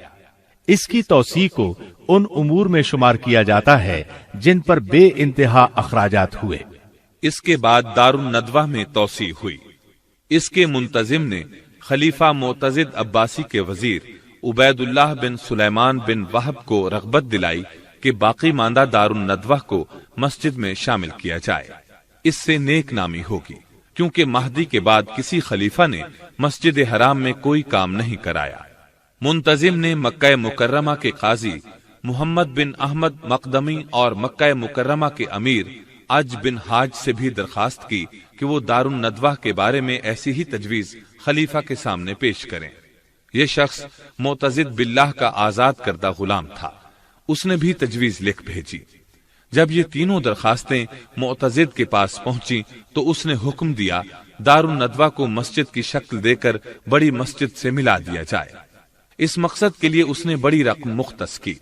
اس کی توسیع کو ان امور میں شمار کیا جاتا ہے جن پر بے انتہا اخراجات ہوئے۔ اس کے بعد دار الندوہ میں توسیع ہوئی۔ اس کے منتظم نے خلیفہ معتضد عباسی کے وزیر عبید اللہ بن سلیمان بن وہب کو رغبت دلائی کہ باقی ماندہ دار الندوہ کو مسجد میں شامل کیا جائے، اس سے نیک نامی ہوگی، کیونکہ مہدی کے بعد کسی خلیفہ نے مسجد حرام میں کوئی کام نہیں کرایا۔ منتظم نے مکہ مکرمہ کے قاضی محمد بن احمد مقدمی اور مکہ مکرمہ کے امیر عج بن حاج سے بھی درخواست کی کہ وہ دار الندوہ کے بارے میں ایسی ہی تجویز خلیفہ کے سامنے پیش کریں۔ یہ شخص معتضد باللہ کا آزاد کردہ غلام تھا، اس نے بھی تجویز لکھ بھیجی۔ جب یہ تینوں درخواستیں معتضد کے پاس پہنچی تو اس نے حکم دیا دار الندوہ کو مسجد کی شکل دے کر بڑی مسجد سے ملا دیا جائے۔ اس مقصد کے لیے اس نے بڑی رقم مختص کی۔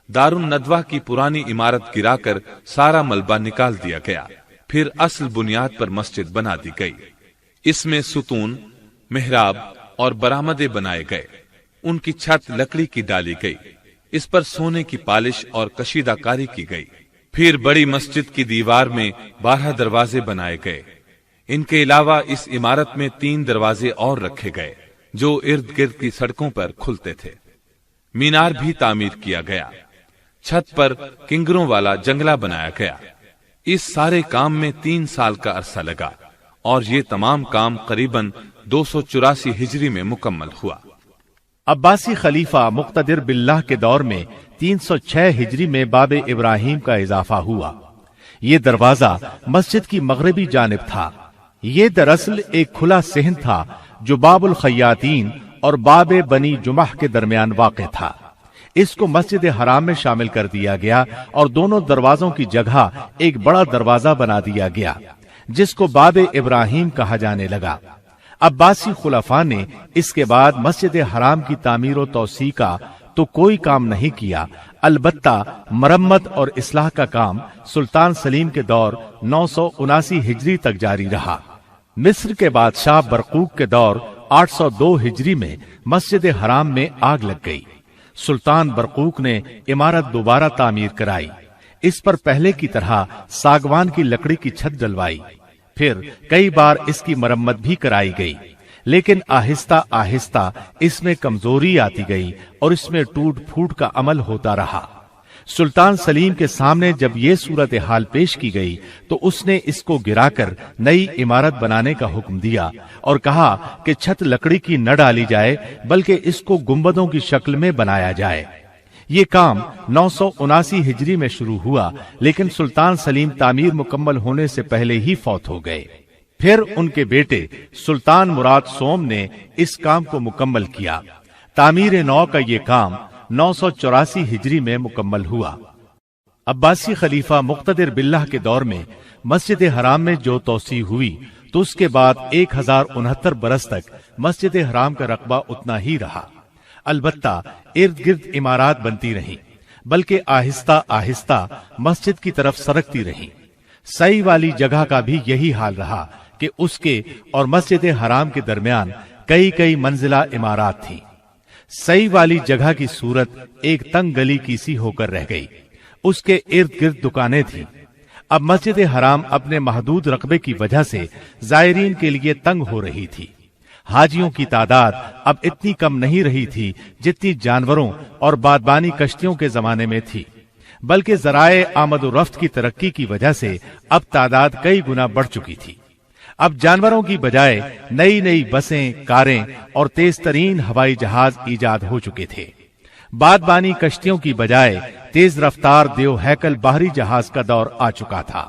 دار الندوہ کی پرانی عمارت گرا کر سارا ملبہ نکال دیا گیا، پھر اصل بنیاد پر مسجد بنا دی گئی۔ اس میں ستون، محراب اور برآمدے بنائے گئے، ان کی چھت لکڑی کی ڈالی گئی، اس پر سونے کی پالش اور کشیدہ کاری کی گئی۔ پھر بڑی مسجد کی دیوار میں 12 دروازے بنائے گئے۔ ان کے علاوہ اس عمارت میں 3 دروازے اور رکھے گئے جو ارد گرد کی سڑکوں پر کھلتے تھے۔ مینار بھی تعمیر کیا گیا، چھت پر کنگروں والا جنگلہ بنایا گیا۔ اس سارے کام میں 3 سال کا عرصہ لگا، اور یہ تمام کام قریباً 284 ہجری میں مکمل ہوا۔ عباسی خلیفہ مقتدر باللہ کے دور میں 306 ہجری میں باب ابراہیم کا اضافہ ہوا۔ یہ دروازہ مسجد کی مغربی جانب تھا۔ یہ دراصل ایک کھلا صحن تھا جو باب الخیاطین اور باب بنی جمح کے درمیان واقع تھا۔ اس کو مسجد حرام میں شامل کر دیا گیا اور دونوں دروازوں کی جگہ ایک بڑا دروازہ بنا دیا گیا جس کو باب ابراہیم کہا جانے لگا۔ عباسی خلفاء نے اس کے بعد مسجد حرام کی تعمیر و توسیع کا تو کوئی کام نہیں کیا، البتہ مرمت اور اصلاح کا کام سلطان سلیم کے دور 979 ہجری تک جاری رہا۔ مصر کے بادشاہ برقوق کے دور 802 ہجری میں مسجد حرام میں آگ لگ گئی۔ سلطان برقوق نے عمارت دوبارہ تعمیر کرائی، اس پر پہلے کی طرح ساگوان کی لکڑی کی چھت ڈلوائی، پھر کئی بار اس کی مرمت بھی کرائی گئی، لیکن آہستہ آہستہ اس میں کمزوری آتی گئی اور اس میں ٹوٹ پھوٹ کا عمل ہوتا رہا۔ سلطان سلیم کے سامنے جب یہ صورتحال پیش کی گئی تو اس نے اس کو گرا کر نئی عمارت بنانے کا حکم دیا اور کہا کہ چھت لکڑی کی نہ ڈالی جائے بلکہ اس کو گنبدوں کی شکل میں بنایا جائے۔ یہ کام 979 ہجری میں شروع ہوا، لیکن سلطان سلیم تعمیر مکمل ہونے سے پہلے ہی فوت ہو گئے۔ پھر ان کے بیٹے سلطان مراد سوم نے اس کام کو مکمل کیا۔ تعمیر نو کا یہ کام 984 ہجری میں مکمل ہوا۔ عباسی خلیفہ مقتدر باللہ کے دور میں مسجد حرام میں جو توسیع ہوئی تو اس کے بعد 1069 برس تک مسجد حرام کا رقبہ اتنا ہی رہا، البتہ ارد گرد عمارات بنتی رہیں، بلکہ آہستہ آہستہ مسجد کی طرف سرکتی رہیں۔ سعی والی جگہ کا بھی یہی حال رہا کہ اس کے اور مسجد حرام کے درمیان کئی منزلہ عمارات تھیں۔ سعی والی جگہ کی صورت ایک تنگ گلی کی سی ہو کر رہ گئی، اس کے ارد گرد دکانیں تھیں۔ اب مسجد حرام اپنے محدود رقبے کی وجہ سے زائرین کے لیے تنگ ہو رہی تھی۔ حاجیوں کی تعداد اب اتنی کم نہیں رہی تھی جتنی جانوروں اور بادبانی کشتیوں کے زمانے میں تھی، بلکہ ذرائع آمد و رفت کی ترقی کی وجہ سے اب تعداد کئی گنا بڑھ چکی تھی۔ اب جانوروں کی بجائے نئی بسیں، کاریں اور تیز ترین ہوائی جہاز ایجاد ہو چکے تھے۔ بادبانی کشتیوں کی بجائے تیز رفتار دیو ہیکل باہری جہاز کا دور آ چکا تھا۔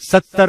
70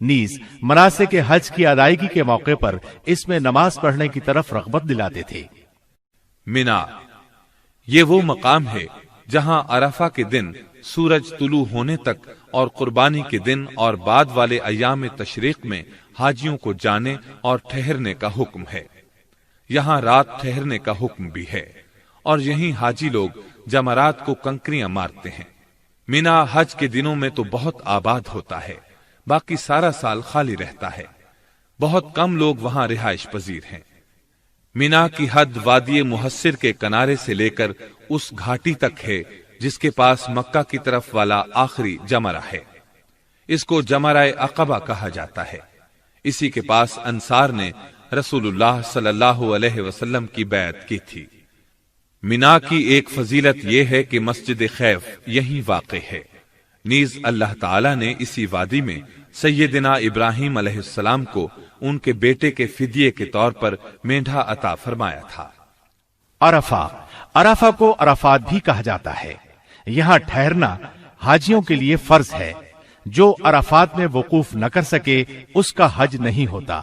نیز مناسک حج کی ادائیگی کے موقع پر اس میں نماز پڑھنے کی طرف رغبت دلاتے تھے۔ مینا یہ وہ مقام ہے جہاں عرفہ کے دن سورج طلوع ہونے تک اور قربانی کے دن اور بعد والے ایام تشریق میں حاجیوں کو جانے اور ٹھہرنے کا حکم ہے۔ یہاں رات ٹھہرنے کا حکم بھی ہے، اور یہیں حاجی لوگ جمرات کو کنکریاں مارتے ہیں۔ مینا حج کے دنوں میں تو بہت آباد ہوتا ہے، باقی سارا سال خالی رہتا ہے۔ بہت کم لوگ وہاں رہائش پذیر ہیں۔ مینا کی حد وادی محصر کے کنارے سے لے کر اس گھاٹی تک ہے جس کے پاس مکہ کی طرف والا آخری جمرہ ہے۔ اس کو جمرہ عقبہ کہا جاتا ہے۔ اسی کے پاس انصار نے رسول اللہ صلی اللہ علیہ وسلم کی بیعت کی تھی۔ مینا کی ایک فضیلت یہ ہے کہ مسجد خیف یہیں واقع ہے۔ نیز اللہ تعالی نے اسی وادی میں سیدنا ابراہیم علیہ السلام کو ان کے بیٹے کے فدیے کے طور پر مینڈھا عطا فرمایا تھا۔ عرفہ کو عرفات بھی کہا جاتا ہے۔ یہاں ٹھہرنا حاجیوں کے لیے فرض ہے۔ جو عرفات میں وقوف نہ کر سکے اس کا حج نہیں ہوتا،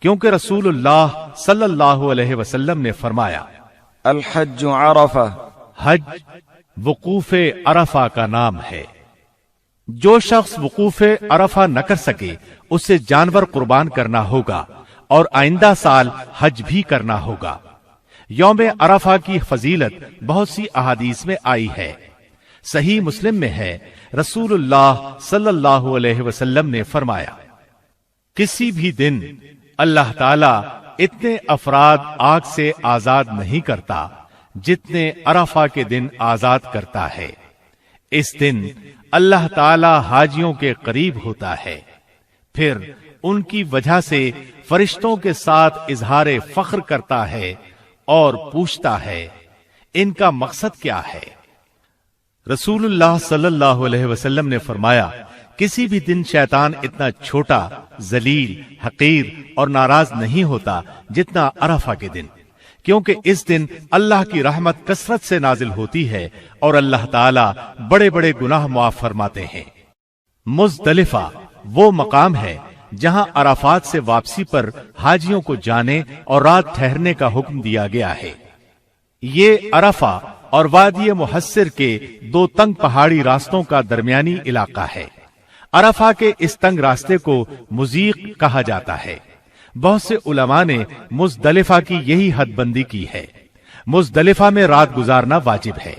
کیونکہ رسول اللہ صلی اللہ علیہ وسلم نے فرمایا، الحج عرفہ، حج وقوف عرفہ کا نام ہے۔ جو شخص وقوف عرفہ نہ کر سکے اسے جانور قربان کرنا ہوگا اور آئندہ سال حج بھی کرنا ہوگا۔ یوم عرفہ کی فضیلت بہت سی احادیث میں آئی ہے۔ صحیح مسلم میں ہے، رسول اللہ صلی اللہ علیہ وسلم نے فرمایا، کسی بھی دن اللہ تعالی اتنے افراد آگ سے آزاد نہیں کرتا جتنے عرفہ کے دن آزاد کرتا ہے۔ اس دن اللہ تعالی حاجیوں کے قریب ہوتا ہے، پھر ان کی وجہ سے فرشتوں کے ساتھ اظہار فخر کرتا ہے اور پوچھتا ہے، ان کا مقصد کیا ہے؟ رسول اللہ صلی اللہ علیہ وسلم نے فرمایا، کسی بھی دن شیطان اتنا چھوٹا، ذلیل، حقیر اور ناراض نہیں ہوتا جتنا عرفہ کے دن، کیونکہ اس دن اللہ کی رحمت کثرت سے نازل ہوتی ہے اور اللہ تعالی بڑے بڑے گناہ معاف فرماتے ہیں۔ مزدلفہ وہ مقام ہے جہاں عرفات سے واپسی پر حاجیوں کو جانے اور رات ٹھہرنے کا حکم دیا گیا ہے۔ یہ عرفہ اور وادی محصر کے دو تنگ پہاڑی راستوں کا درمیانی علاقہ ہے۔ عرفہ کے اس تنگ راستے کو مضیق کہا جاتا ہے۔ بہت سے علماء نے مزدلفہ کی یہی حد بندی کی ہے۔ مزدلفہ میں رات گزارنا واجب ہے۔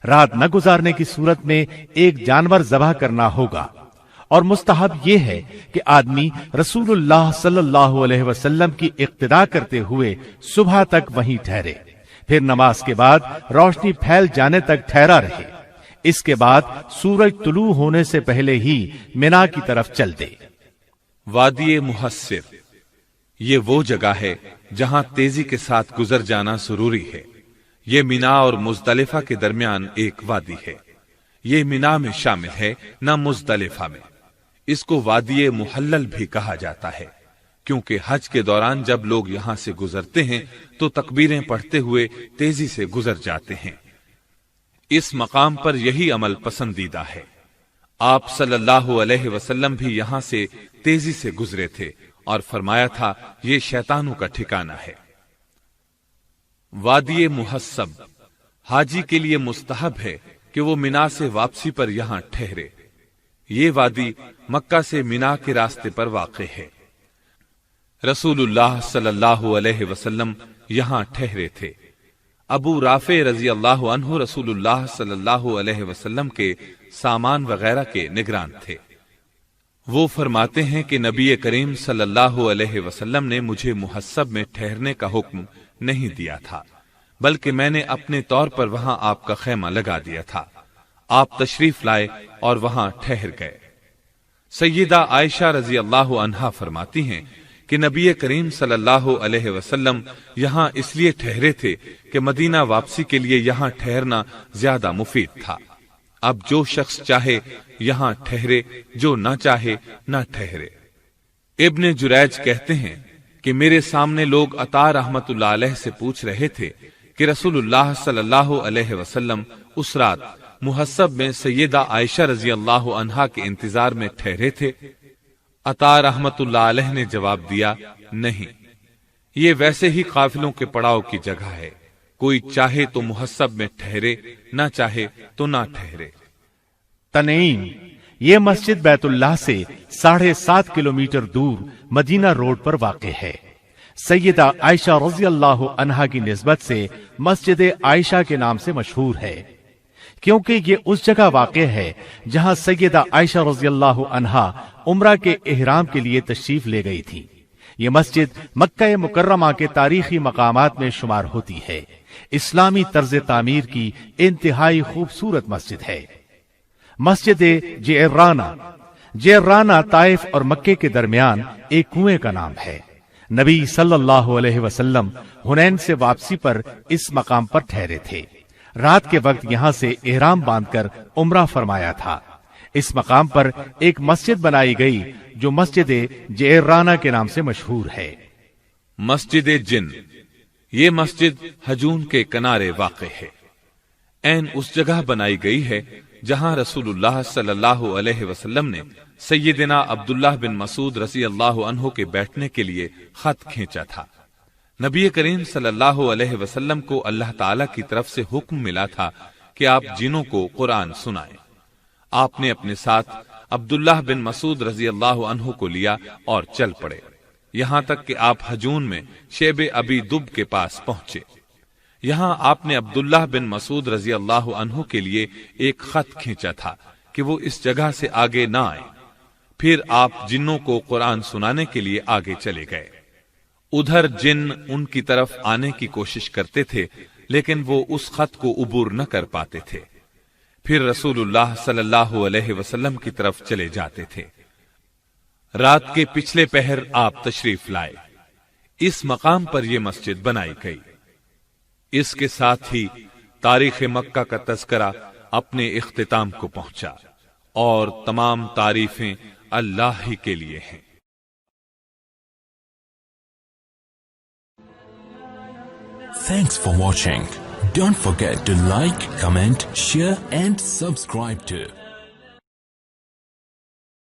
رات نہ گزارنے کی صورت میں ایک جانور ذبح کرنا ہوگا، اور مستحب یہ ہے کہ آدمی رسول اللہ صلی اللہ علیہ وسلم کی اقتداء کرتے ہوئے صبح تک وہیں ٹھہرے، پھر نماز کے بعد روشنی پھیل جانے تک ٹھہرا رہے۔ اس کے بعد سورج طلوع ہونے سے پہلے ہی مینا کی طرف چل دے۔ وادی محصر یہ وہ جگہ ہے جہاں تیزی کے ساتھ گزر جانا ضروری ہے۔ یہ مینا اور مزدلفہ کے درمیان ایک وادی ہے۔ یہ مینا میں شامل ہے، نہ مزدلفہ میں۔ اس کو وادی محلل بھی کہا جاتا ہے، کیونکہ حج کے دوران جب لوگ یہاں سے گزرتے ہیں تو تکبیریں پڑھتے ہوئے تیزی سے گزر جاتے ہیں۔ اس مقام پر یہی عمل پسندیدہ ہے۔ آپ صلی اللہ علیہ وسلم بھی یہاں سے تیزی سے گزرے تھے اور فرمایا تھا، یہ شیطانوں کا ٹھکانہ ہے۔ وادی محصب حاجی کے لیے مستحب ہے کہ وہ مینا سے واپسی پر یہاں ٹھہرے۔ یہ وادی مکہ سے مینا کے راستے پر واقع ہے۔ رسول اللہ صلی اللہ علیہ وسلم یہاں ٹھہرے تھے۔ ابو رافع رضی اللہ عنہ رسول اللہ صلی اللہ علیہ وسلم کے سامان وغیرہ کے نگران تھے۔ وہ فرماتے ہیں کہ نبی کریم صلی اللہ علیہ وسلم نے مجھے محصب میں ٹھہرنے کا حکم نہیں دیا تھا، بلکہ میں نے اپنے طور پر وہاں آپ کا خیمہ لگا دیا تھا۔ آپ تشریف لائے اور وہاں ٹھہر گئے۔ سیدہ عائشہ رضی اللہ عنہا فرماتی ہیں کہ نبی کریم صلی اللہ علیہ وسلم یہاں اس لیے ٹھہرے تھے کہ مدینہ واپسی کے لیے یہاں ٹھہرنا زیادہ مفید تھا۔ اب جو شخص چاہے یہاں ٹھہرے، جو نہ چاہے نہ ٹھہرے۔ ابن جریج کہتے ہیں کہ میرے سامنے لوگ عطا رحمت اللہ علیہ سے پوچھ رہے تھے کہ رسول اللہ صلی اللہ علیہ وسلم اس رات محصب میں سیدہ عائشہ رضی اللہ عنہا کے انتظار میں ٹھہرے تھے۔ عطا رحمت اللہ علیہ نے جواب دیا، نہیں، یہ ویسے ہی قافلوں کے پڑاؤ کی جگہ ہے، کوئی چاہے تو محسب میں ٹھہرے، نہ چاہے تو نہ ٹھہرے۔ تنعیم، یہ مسجد بیت اللہ سے 7.5 کلومیٹر دور مدینہ روڈ پر واقع ہے۔ سیدہ عائشہ رضی اللہ عنہا کی نسبت سے مسجد عائشہ کے نام سے مشہور ہے، کیونکہ یہ اس جگہ واقع ہے جہاں سیدہ عائشہ رضی اللہ عنہا عمرہ کے احرام کے لیے تشریف لے گئی تھی۔ یہ مسجد مکہ مکرمہ کے تاریخی مقامات میں شمار ہوتی ہے۔ اسلامی طرز تعمیر کی انتہائی خوبصورت مسجد ہے۔ مسجد جعرانہ طائف اور مکے کے درمیان ایک کنویں کا نام ہے۔ نبی صلی اللہ علیہ وسلم حنین سے واپسی پر اس مقام پر ٹھہرے تھے۔ رات کے وقت یہاں سے احرام باندھ کر عمرہ فرمایا تھا۔ اس مقام پر ایک مسجد بنائی گئی جو مسجد جعرانہ کے نام سے مشہور ہے۔ مسجد جن، یہ مسجد حجون کے کنارے واقع ہے۔ عین اس جگہ بنائی گئی ہے جہاں رسول اللہ صلی اللہ علیہ وسلم نے سیدنا عبداللہ بن مسعود رضی اللہ عنہ کے بیٹھنے کے لیے خط کھینچا تھا۔ نبی کریم صلی اللہ علیہ وسلم کو اللہ تعالی کی طرف سے حکم ملا تھا کہ آپ جنوں کو قرآن سنائیں۔ آپ نے اپنے ساتھ عبداللہ بن مسعود رضی اللہ عنہ کو لیا اور چل پڑے، یہاں تک کہ آپ حجون میں شیب ابی دب کے پاس پہنچے۔ یہاں آپ نے عبداللہ بن مسعود رضی اللہ عنہ کے لیے ایک خط کھینچا تھا کہ وہ اس جگہ سے آگے نہ آئیں۔ پھر آپ جنوں کو قرآن سنانے کے لیے آگے چلے گئے۔ ادھر جن ان کی طرف آنے کی کوشش کرتے تھے، لیکن وہ اس خط کو عبور نہ کر پاتے تھے۔ پھر رسول اللہ صلی اللہ علیہ وسلم کی طرف چلے جاتے تھے۔ رات کے پچھلے پہر آپ تشریف لائے۔ اس مقام پر یہ مسجد بنائی گئی۔ اس کے ساتھ ہی تاریخ مکہ کا تذکرہ اپنے اختتام کو پہنچا، اور تمام تعریفیں اللہ ہی کے لیے ہیں۔ Thanks for watching. Don't forget to like, comment, share and subscribe to